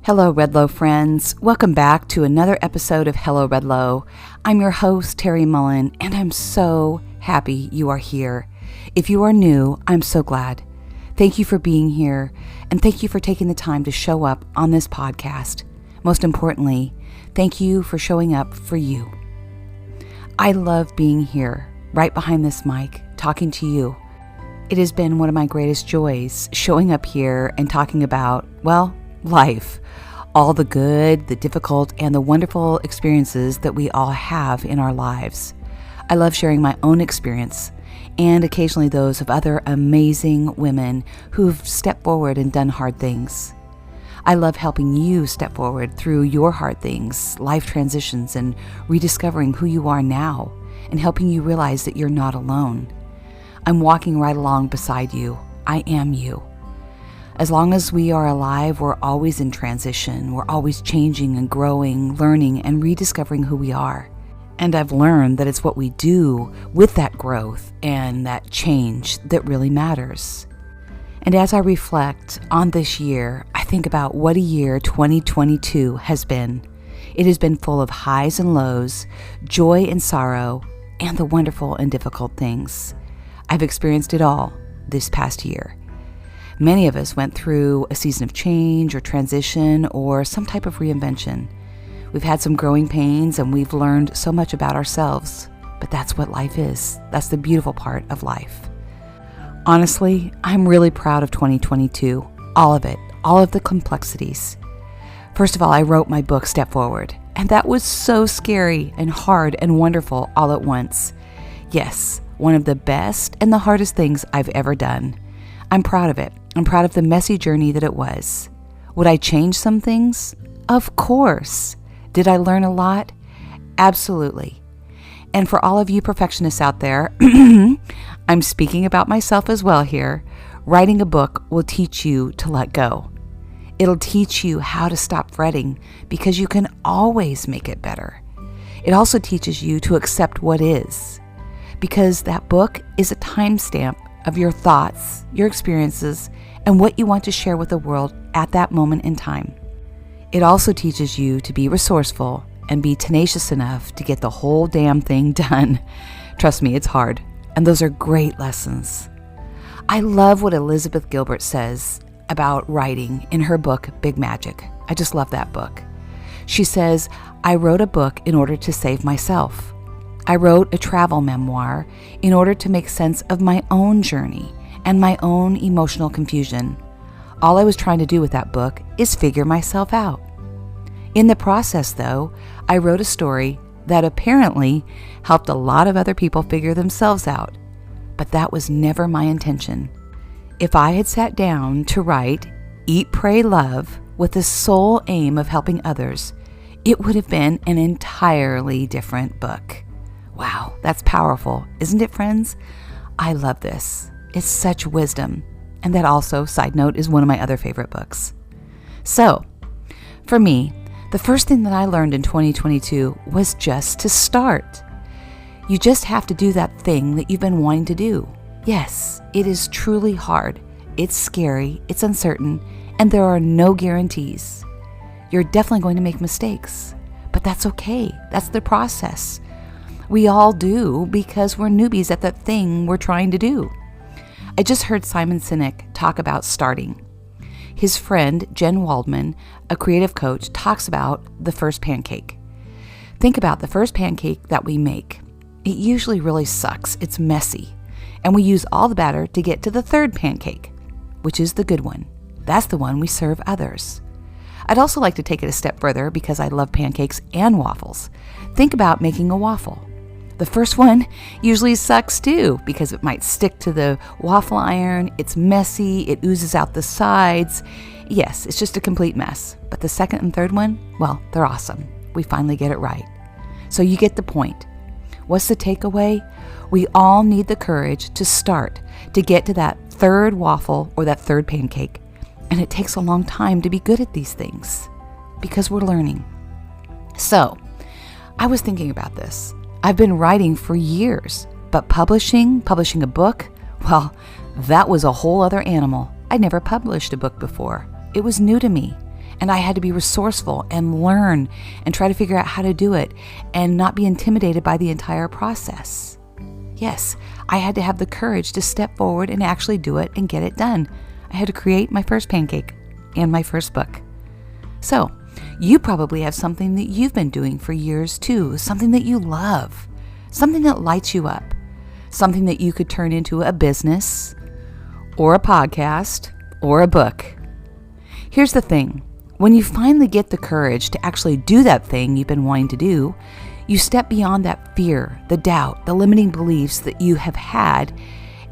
Hello, Redlow friends. Welcome back to another episode of Hello, Redlow. I'm your host, Terry Mullen, and I'm so happy you are here. If you are new, I'm so glad. Thank you for being here, and thank you for taking the time to show up on this podcast. Most importantly, thank you for showing up for you. I love being here, right behind this mic, talking to you. It has been one of my greatest joys, showing up here and talking about, well, life. All the good, the difficult, and the wonderful experiences that we all have in our lives. I love sharing my own experience and occasionally those of other amazing women who've stepped forward and done hard things. I love helping you step forward through your hard things, life transitions, and rediscovering who you are now, and helping you realize that you're not alone. I'm walking right along beside you. I am you. As long as we are alive, we're always in transition. We're always changing and growing, learning, and rediscovering who we are. And I've learned that it's what we do with that growth and that change that really matters. And as I reflect on this year, I think about what a year 2022 has been. It has been full of highs and lows, joy and sorrow, and the wonderful and difficult things. I've experienced it all this past year. Many of us went through a season of change or transition or some type of reinvention. We've had some growing pains and we've learned so much about ourselves, but that's what life is. That's the beautiful part of life. Honestly, I'm really proud of 2022, all of it, all of the complexities. First of all, I wrote my book, Step Forward, and that was so scary and hard and wonderful all at once. Yes, one of the best and the hardest things I've ever done. I'm proud of it. I'm proud of the messy journey that it was. Would I change some things? Of course. Did I learn a lot? Absolutely. And for all of you perfectionists out there, I'm speaking about myself as well here. Writing a book will teach you to let go. It'll teach you how to stop fretting because you can always make it better. It also teaches you to accept what is, because that book is a timestamp of your thoughts, your experiences, and what you want to share with the world at that moment in time. It also teaches you to be resourceful and be tenacious enough to get the whole damn thing done. Trust me, it's hard, and those are great lessons. I love what Elizabeth Gilbert says about writing in her book, Big Magic. I just love that book. She says, I wrote a book in order to save myself. I wrote a travel memoir in order to make sense of my own journey and my own emotional confusion. All I was trying to do with that book is figure myself out. In the process, though, I wrote a story that apparently helped a lot of other people figure themselves out. But that was never my intention. If I had sat down to write Eat, Pray, Love with the sole aim of helping others, it would have been an entirely different book. Wow, that's powerful, isn't it, friends? I love this. It's such wisdom. And that also, side note, is one of my other favorite books. So, for me, the first thing that I learned in 2022 was just to start. You just have to do that thing that you've been wanting to do. Yes, it is truly hard. It's scary, it's uncertain, and there are no guarantees. You're definitely going to make mistakes, but that's okay. That's the process. We all do because we're newbies at that thing we're trying to do. I just heard Simon Sinek talk about starting. His friend, Jen Waldman, a creative coach, talks about the first pancake. Think about the first pancake that we make. It usually really sucks. It's messy. And we use all the batter to get to the third pancake, which is the good one. That's the one we serve others. I'd also like to take it a step further because I love pancakes and waffles. Think about making a waffle. The first one usually sucks too because it might stick to the waffle iron, it's messy, it oozes out the sides. Yes, it's just a complete mess. But the second and third one, well, they're awesome. We finally get it right. So you get the point. What's the takeaway? We all need the courage to start, to get to that third waffle or that third pancake. And it takes a long time to be good at these things because we're learning. So, I was thinking about this. I've been writing for years, but publishing a book, well, that was a whole other animal. I never published a book before. It was new to me, and I had to be resourceful and learn and try to figure out how to do it and not be intimidated by the entire process. Yes, I had to have the courage to step forward and actually do it and get it done. I had to create my first pancake and my first book. So, you probably have something that you've been doing for years too, something that you love, something that lights you up, something that you could turn into a business or a podcast or a book. Here's the thing. When you finally get the courage to actually do that thing you've been wanting to do, you step beyond that fear, the doubt, the limiting beliefs that you have had,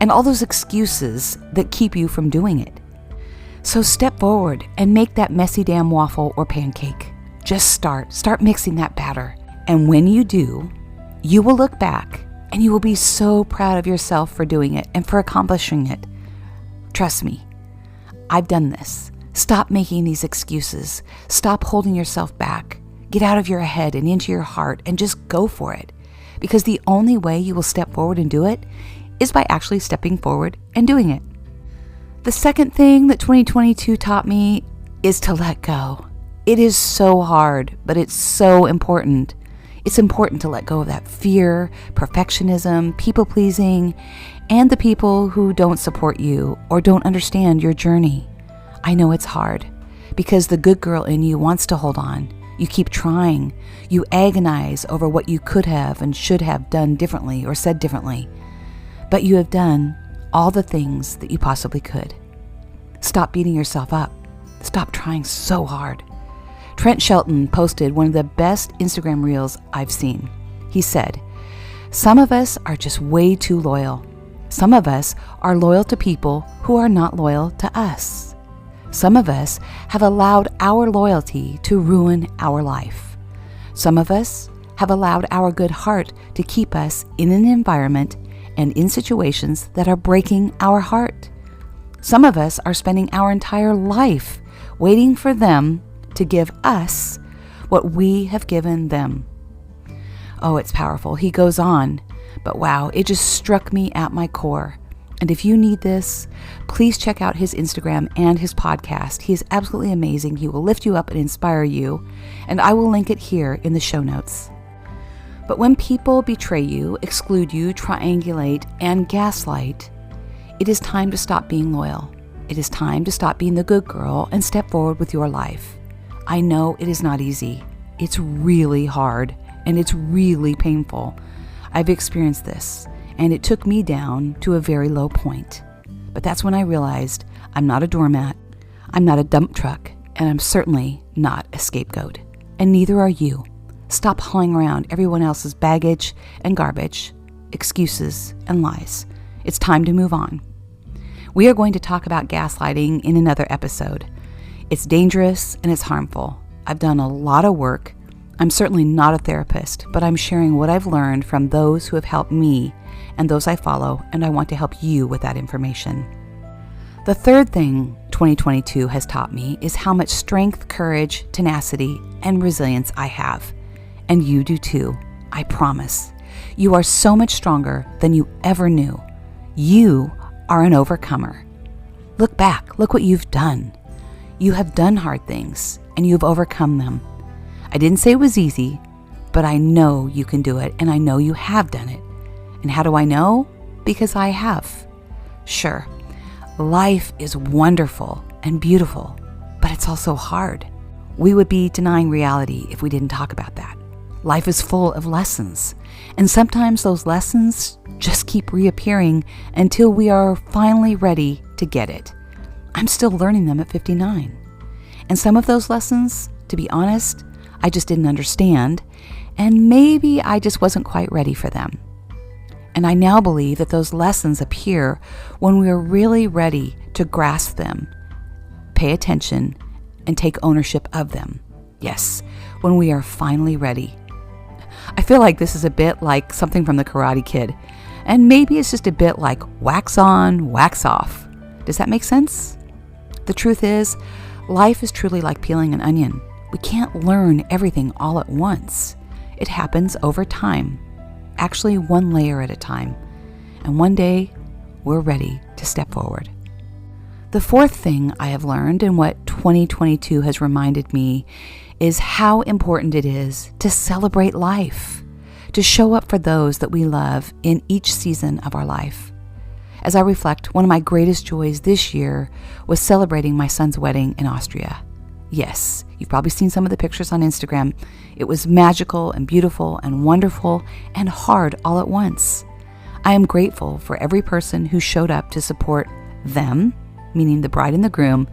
and all those excuses that keep you from doing it. So step forward and make that messy damn waffle or pancake. Just start mixing that batter. And when you do, you will look back and you will be so proud of yourself for doing it and for accomplishing it. Trust me, I've done this. Stop making these excuses. Stop holding yourself back. Get out of your head and into your heart and just go for it. Because the only way you will step forward and do it is by actually stepping forward and doing it. The second thing that 2022 taught me is to let go. It is so hard, but it's so important. It's important to let go of that fear, perfectionism, people-pleasing, and the people who don't support you or don't understand your journey. I know it's hard because the good girl in you wants to hold on. You keep trying. You agonize over what you could have and should have done differently or said differently. But you have done all the things that you possibly could. Stop beating yourself up. Stop trying so hard. Trent Shelton posted one of the best Instagram reels I've seen. He said, "Some of us are just way too loyal. Some of us are loyal to people who are not loyal to us. Some of us have allowed our loyalty to ruin our life. Some of us have allowed our good heart to keep us in an environment and in situations that are breaking our heart. Some of us are spending our entire life waiting for them to give us what we have given them." Oh, it's powerful. He goes on, but wow, it just struck me at my core. And if you need this, please check out his Instagram and his podcast. He is absolutely amazing. He will lift you up and inspire you, and I will link it here in the show notes. But when people betray you, exclude you, triangulate, and gaslight, it is time to stop being loyal. It is time to stop being the good girl and step forward with your life. I know it is not easy. It's really hard, and it's really painful. I've experienced this, and it took me down to a very low point. But that's when I realized I'm not a doormat, I'm not a dump truck, and I'm certainly not a scapegoat. And neither are you. Stop hauling around everyone else's baggage and garbage, excuses and lies. It's time to move on. We are going to talk about gaslighting in another episode. It's dangerous and it's harmful. I've done a lot of work. I'm certainly not a therapist, but I'm sharing what I've learned from those who have helped me and those I follow, and I want to help you with that information. The third thing 2022 has taught me is how much strength, courage, tenacity, and resilience I have. And you do too, I promise. You are so much stronger than you ever knew. You are an overcomer. Look back, look what you've done. You have done hard things, and you've overcome them. I didn't say it was easy, but I know you can do it, and I know you have done it. And how do I know? Because I have. Sure, life is wonderful and beautiful, but it's also hard. We would be denying reality if we didn't talk about that. Life is full of lessons, and sometimes those lessons just keep reappearing until we are finally ready to get it. I'm still learning them at 59. And some of those lessons, to be honest, I just didn't understand, and maybe I just wasn't quite ready for them. And I now believe that those lessons appear when we are really ready to grasp them, pay attention, and take ownership of them. Yes, when we are finally ready. I feel like this is a bit like something from the Karate Kid, and maybe it's just a bit like wax on, wax off. Does that make sense? The truth is, life is truly like peeling an onion. We can't learn everything all at once. It happens over time, actually one layer at a time. And one day, we're ready to step forward. The fourth thing I have learned, and what 2022 has reminded me, is how important it is to celebrate life, to show up for those that we love in each season of our life. As I reflect, one of my greatest joys this year was celebrating my son's wedding in Austria. Yes, you've probably seen some of the pictures on Instagram. It was magical and beautiful and wonderful and hard all at once. I am grateful for every person who showed up to support them, meaning the bride and the groom,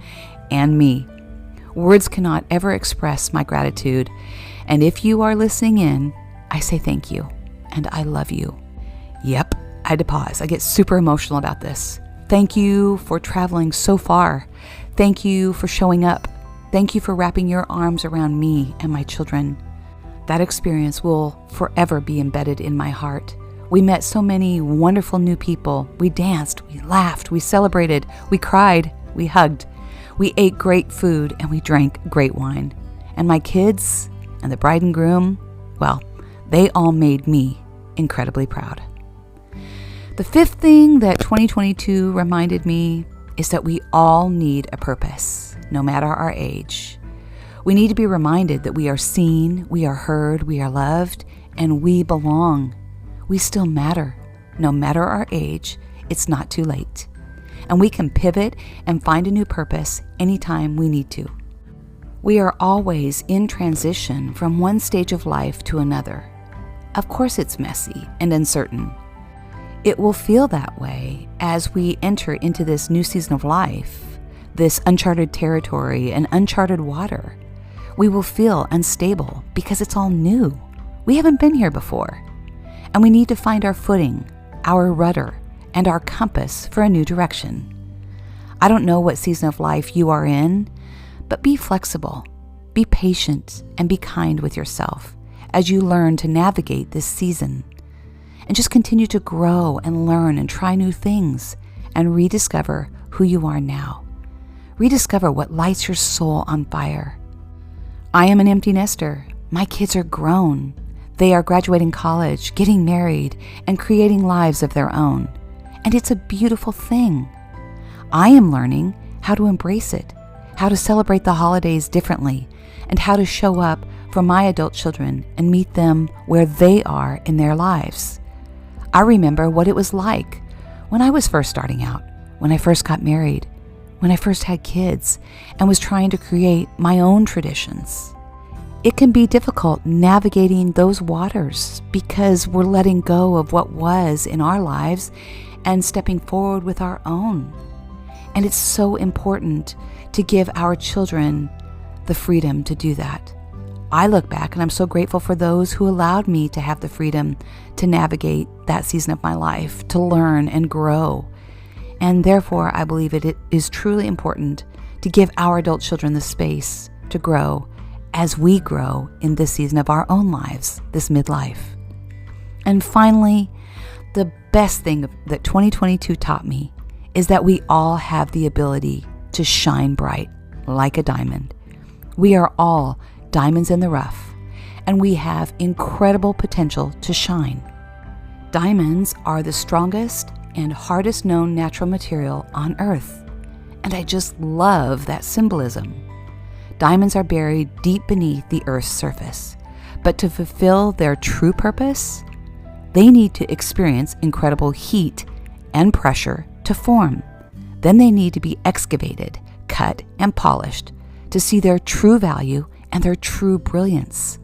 and me. Words cannot ever express my gratitude, and if you are listening in, I say thank you, and I love you. Yep, I had to pause. I get super emotional about this. Thank you for traveling so far. Thank you for showing up. Thank you for wrapping your arms around me and my children. That experience will forever be embedded in my heart. We met so many wonderful new people. We danced, we laughed, we celebrated, we cried, we hugged. We ate great food and we drank great wine. And my kids and the bride and groom, well, they all made me incredibly proud. The fifth thing that 2022 reminded me is that we all need a purpose, no matter our age. We need to be reminded that we are seen, we are heard, we are loved, and we belong. We still matter. No matter our age, it's not too late. And we can pivot and find a new purpose anytime we need to. We are always in transition from one stage of life to another. Of course, it's messy and uncertain. It will feel that way as we enter into this new season of life, this uncharted territory and uncharted water. We will feel unstable because it's all new. We haven't been here before. And we need to find our footing, our rudder, and our compass for a new direction. I don't know what season of life you are in, but be flexible, be patient, and be kind with yourself as you learn to navigate this season. And just continue to grow and learn and try new things and rediscover who you are now. Rediscover what lights your soul on fire. I am an empty nester. My kids are grown. They are graduating college, getting married, and creating lives of their own. And it's a beautiful thing. I am learning how to embrace it, how to celebrate the holidays differently, and how to show up for my adult children and meet them where they are in their lives. I remember what it was like when I was first starting out, when I first got married, when I first had kids, and was trying to create my own traditions. It can be difficult navigating those waters because we're letting go of what was in our lives and stepping forward with our own. And it's so important to give our children the freedom to do that. I look back and I'm so grateful for those who allowed me to have the freedom to navigate that season of my life, to learn and grow. And therefore, I believe it is truly important to give our adult children the space to grow as we grow in this season of our own lives, this midlife. And finally, the best thing that 2022 taught me is that we all have the ability to shine bright like a diamond. We are all diamonds in the rough, and we have incredible potential to shine. Diamonds are the strongest and hardest known natural material on Earth, and I just love that symbolism. Diamonds are buried deep beneath the Earth's surface, but to fulfill their true purpose, they need to experience incredible heat and pressure to form. Then they need to be excavated, cut, and polished to see their true value and their true brilliance.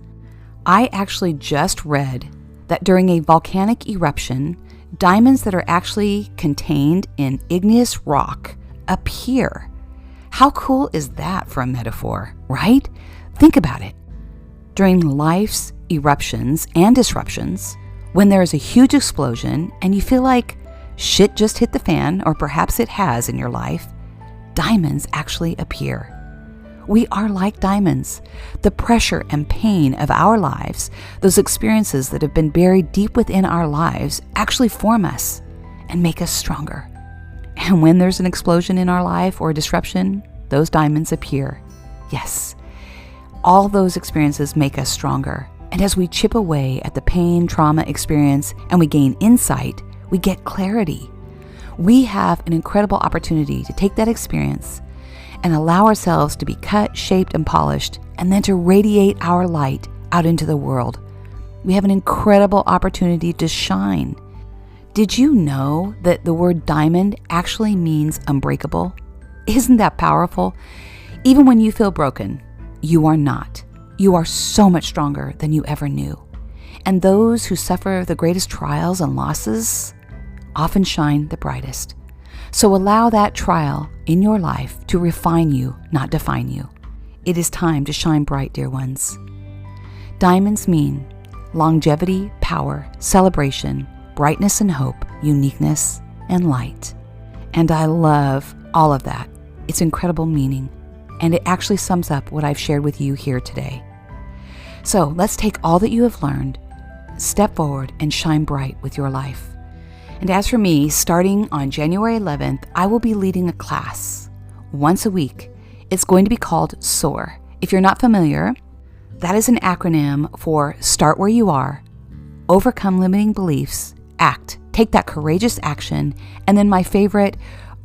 I actually just read that during a volcanic eruption, diamonds that are actually contained in igneous rock appear. How cool is that for a metaphor, right? Think about it. During life's eruptions and disruptions, when there is a huge explosion and you feel like shit just hit the fan, or perhaps it has in your life, diamonds actually appear. We are like diamonds. The pressure and pain of our lives, those experiences that have been buried deep within our lives, actually form us and make us stronger. And when there's an explosion in our life or a disruption, those diamonds appear. Yes, all those experiences make us stronger. And as we chip away at the pain, trauma experience, and we gain insight, we get clarity. We have an incredible opportunity to take that experience and allow ourselves to be cut, shaped, and polished, and then to radiate our light out into the world. We have an incredible opportunity to shine. Did you know that the word diamond actually means unbreakable? Isn't that powerful? Even when you feel broken, you are not. You are so much stronger than you ever knew. And those who suffer the greatest trials and losses often shine the brightest. So allow that trial in your life to refine you, not define you. It is time to shine bright, dear ones. Diamonds mean longevity, power, celebration, brightness and hope, uniqueness and light. And I love all of that. It's incredible meaning, and it actually sums up what I've shared with you here today. So let's take all that you have learned, step forward, and shine bright with your life. And as for me, starting on January 11th, I will be leading a class once a week. It's going to be called SOAR. If you're not familiar, that is an acronym for Start Where You Are, Overcome Limiting Beliefs, Act, Take That Courageous Action, and then my favorite,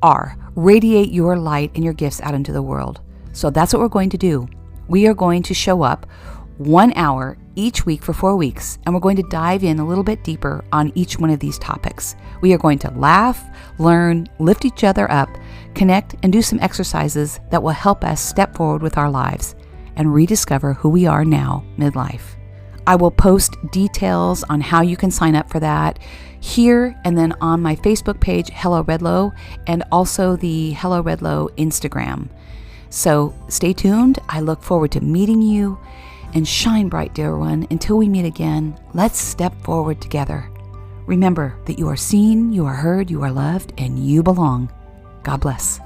R, Radiate Your Light and Your Gifts out into the world. So that's what we're going to do. We are going to show up 1 hour each week for 4 weeks, and we're going to dive in a little bit deeper on each one of these topics. We are going to laugh, learn, lift each other up, connect, and do some exercises that will help us step forward with our lives and rediscover who we are now midlife. I will post details on how you can sign up for that here and then on my Facebook page, Hello Redlow, and also the Hello Redlow Instagram. So stay tuned. I look forward to meeting you. And shine bright, dear one. Until we meet again, let's step forward together. Remember that you are seen, you are heard, you are loved, and you belong. God bless.